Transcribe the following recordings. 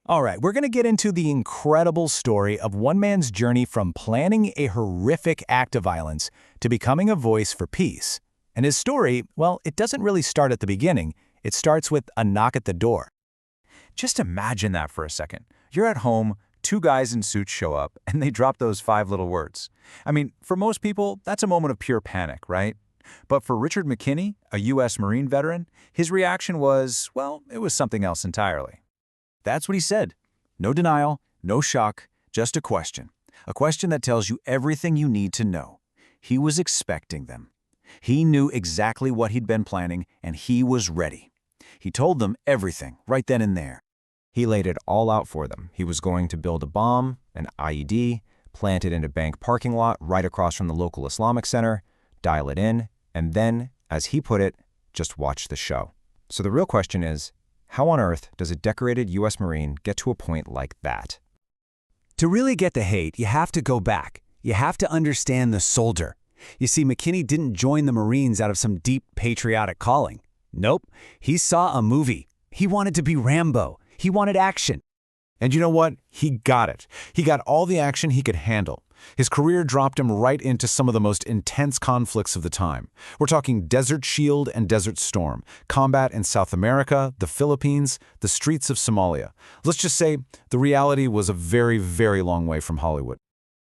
All right, we're going to get into the incredible story of one man's journey from planning a horrific act of violence to becoming a voice for peace. And his story, well, it doesn't really start at the beginning. It starts with a knock at the door. Just imagine that for a second. You're at home, two guys in suits show up, and they drop those five little words. I mean, for most people, that's a moment of pure panic, right? But for Richard McKinney, a U.S. Marine veteran, his reaction was, well, it was something else entirely. That's what he said. No denial, no shock, just a question. A question that tells you everything you need to know. He was expecting them. He knew exactly what he'd been planning, and he was ready. He told them everything, right then and there. He laid it all out for them. He was going to build a bomb, an IED, plant it in a bank parking lot right across from the local Islamic Center, dial it in, and then, as he put it, just watch the show. So the real question is, how on earth does a decorated U.S. Marine get to a point like that? To really get the hate, you have to go back. You have to understand the soldier. You see, McKinney didn't join the Marines out of some deep patriotic calling. Nope, he saw a movie. He wanted to be Rambo. He wanted action. And you know what? He got it. He got all the action he could handle. His career dropped him right into some of the most intense conflicts of the time. We're talking Desert Shield and Desert Storm, combat in South America, the Philippines, the streets of Somalia. Let's just say the reality was a very, very long way from Hollywood.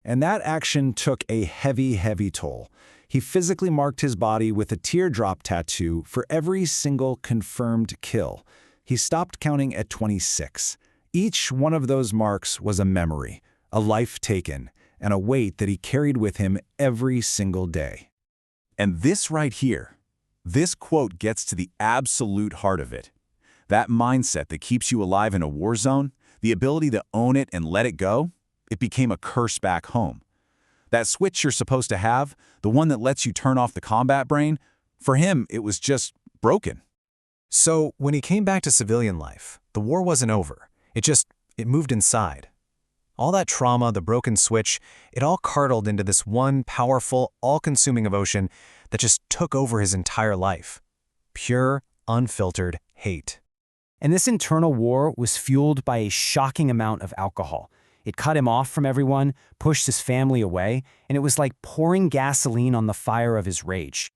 And that action took a heavy, heavy toll. He physically marked his body with a teardrop tattoo for every single confirmed kill. He stopped counting at 26. Each one of those marks was a memory, a life taken, and a weight that he carried with him every single day. And this right here, this quote gets to the absolute heart of it. That mindset that keeps you alive in a war zone, the ability to own it and let it go, it became a curse back home. That switch you're supposed to have, the one that lets you turn off the combat brain, for him, it was just broken. So when he came back to civilian life, the war wasn't over. It moved inside. All that trauma, the broken switch, it all curdled into this one powerful, all-consuming emotion that just took over his entire life. Pure, unfiltered hate. And this internal war was fueled by a shocking amount of alcohol. It cut him off from everyone, pushed his family away, and it was like pouring gasoline on the fire of his rage.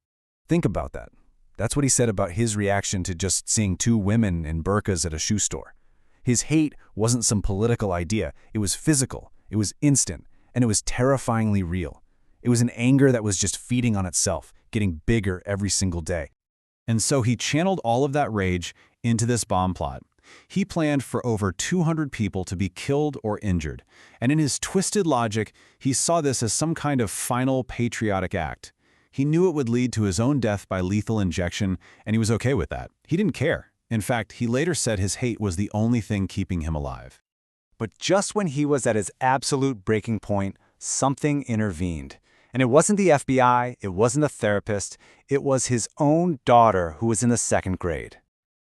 Think about that. That's what he said about his reaction to just seeing two women in burqas at a shoe store. His hate wasn't some political idea. It was physical, it was instant, and it was terrifyingly real. It was an anger that was just feeding on itself, getting bigger every single day. And so he channeled all of that rage into this bomb plot. He planned for over 200 people to be killed or injured, and in his twisted logic, he saw this as some kind of final patriotic act. He knew it would lead to his own death by lethal injection, and he was okay with that. He didn't care. In fact, he later said his hate was the only thing keeping him alive. But just when he was at his absolute breaking point, something intervened. And it wasn't the FBI, it wasn't a therapist, it was his own daughter who was in the second grade.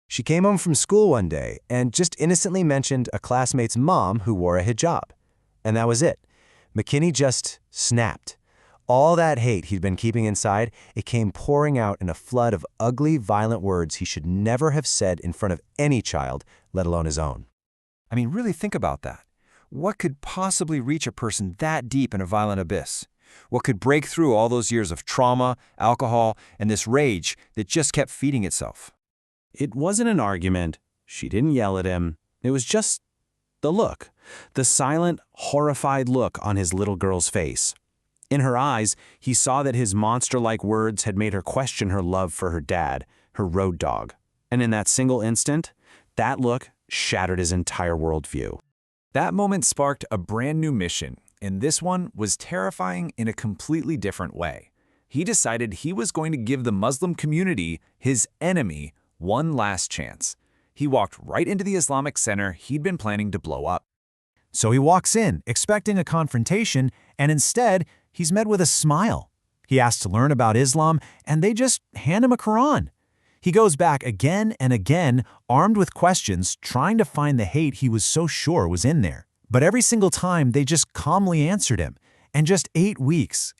She came home from school one day and just innocently mentioned a classmate's mom who wore a hijab. And that was it. McKinney just snapped. All that hate he'd been keeping inside, it came pouring out in a flood of ugly, violent words he should never have said in front of any child, let alone his own. I mean, really think about that. What could possibly reach a person that deep in a violent abyss? What could break through all those years of trauma, alcohol, and this rage that just kept feeding itself? It wasn't an argument. She didn't yell at him. It was just the look, the silent, horrified look on his little girl's face. In her eyes, he saw that his monster-like words had made her question her love for her dad, her road dog. And in that single instant, that look shattered his entire worldview. That moment sparked a brand new mission, and this one was terrifying in a completely different way. He decided he was going to give the Muslim community, his enemy, one last chance. He walked right into the Islamic Center he'd been planning to blow up. So he walks in, expecting a confrontation, and instead, he's met with a smile. He asks to learn about Islam, and they just hand him a Quran. He goes back again and again, armed with questions, trying to find the hate he was so sure was in there. But every single time, they just calmly answered him. And just 8 weeks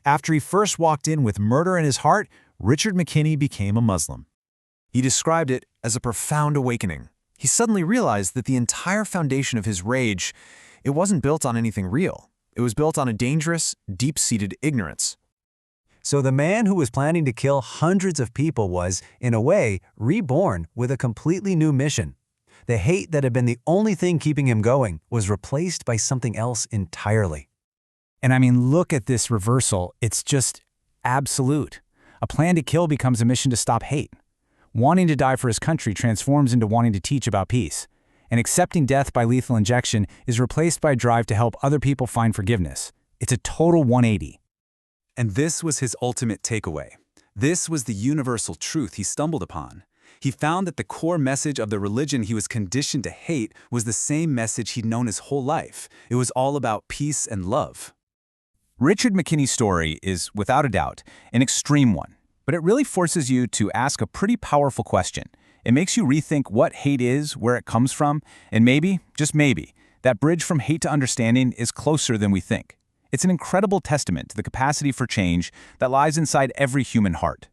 after he first walked in with murder in his heart, Richard McKinney became a Muslim. He described it as a profound awakening. he suddenly realized that the entire foundation of his rage, it wasn't built on anything real. It was built on a dangerous, deep-seated ignorance. So the man who was planning to kill hundreds of people was, in a way, reborn with a completely new mission. The hate that had been the only thing keeping him going was replaced by something else entirely. And I mean, look at this reversal. It's just absolute. A plan to kill becomes a mission to stop hate. Wanting to die for his country transforms into wanting to teach about peace. And accepting death by lethal injection is replaced by a drive to help other people find forgiveness. It's a total 180. And this was his ultimate takeaway. This was the universal truth he stumbled upon. He found that the core message of the religion he was conditioned to hate was the same message he'd known his whole life. It was all about peace and love. Richard McKinney's story is, without a doubt, an extreme one, but it really forces you to ask a pretty powerful question. It makes you rethink what hate is, where it comes from, and maybe, just maybe, that bridge from hate to understanding is closer than we think. It's an incredible testament to the capacity for change that lies inside every human heart.